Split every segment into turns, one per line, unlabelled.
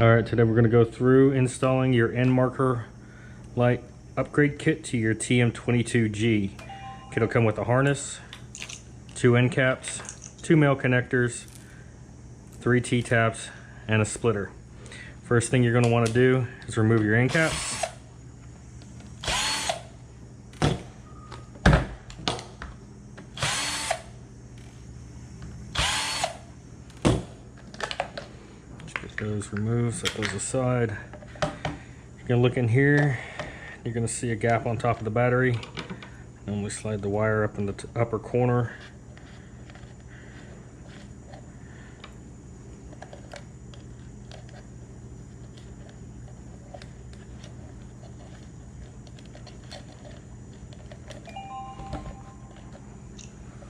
Alright, today we're going to go through installing your end marker light upgrade kit to your TM22G. Kit will come with a harness, 2 end caps, 2 male connectors, 3 T-taps, and a splitter. First thing you're going to want to do is remove your end caps. Those removed, set those aside. You're gonna look in here, you're gonna see a gap on top of the battery. And we slide the wire up in the upper corner.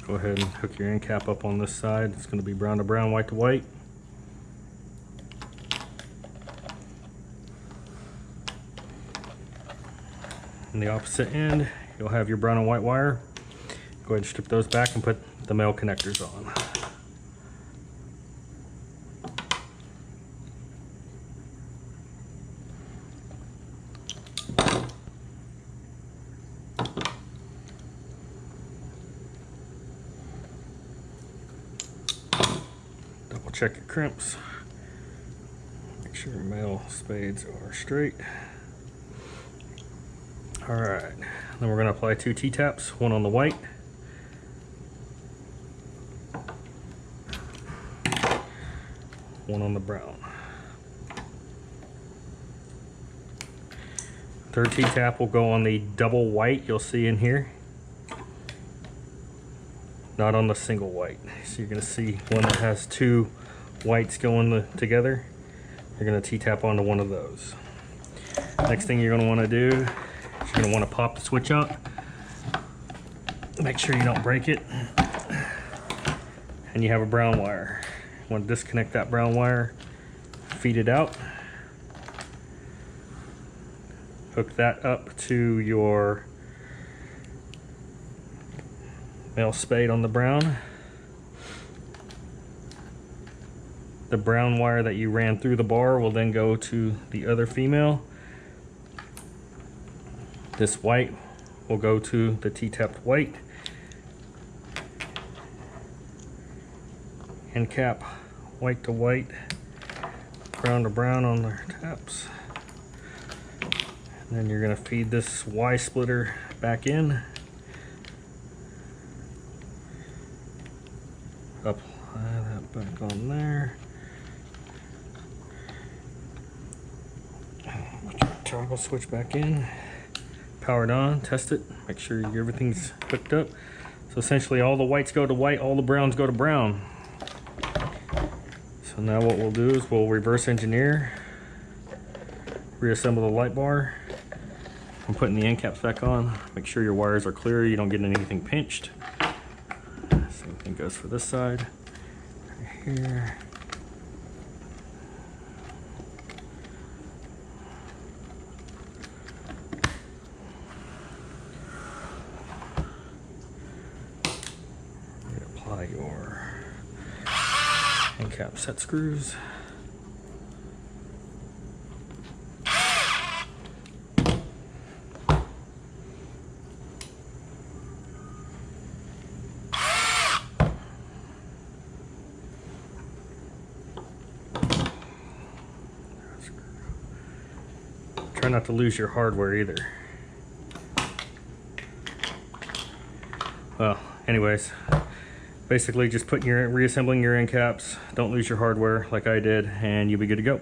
Go ahead and hook your end cap up on this side. It's gonna be brown to brown, white to white. On the opposite end, you'll have your brown and white wire. Go ahead and strip those back and put the male connectors on. Double check your crimps. Make sure your male spades are straight. Alright, then we're going to apply 2 T-taps, one on the white, one on the brown. Third T-tap will go on the double white you'll see in here, not on the single white. So you're going to see one that has 2 whites going together. You're going to T-tap onto one of those. Next thing you're going to want to do, you're going to want to pop the switch out. Make sure you don't break it. And you have a brown wire. You want to disconnect that brown wire, feed it out. Hook that up to your male spade on the brown. The brown wire that you ran through the bar will then go to the other female. This white will go to the T-tapped white. End cap, white to white, brown to brown on their taps. And then you're going to feed this Y splitter back in. Apply that back on there. Put your toggle switch back in. Powered on, test it, make sure everything's hooked up. So essentially all the whites go to white, all the browns go to brown. So now what we'll do is we'll reverse engineer, reassemble the light bar. I'm putting the end caps back on. Make sure your wires are clear, you don't get anything pinched. Same thing goes for this side, right here. Apply your end cap set screws. Try not to lose your hardware either. Well, anyways, basically just reassembling your end caps. Don't lose your hardware like I did, and you'll be good to go.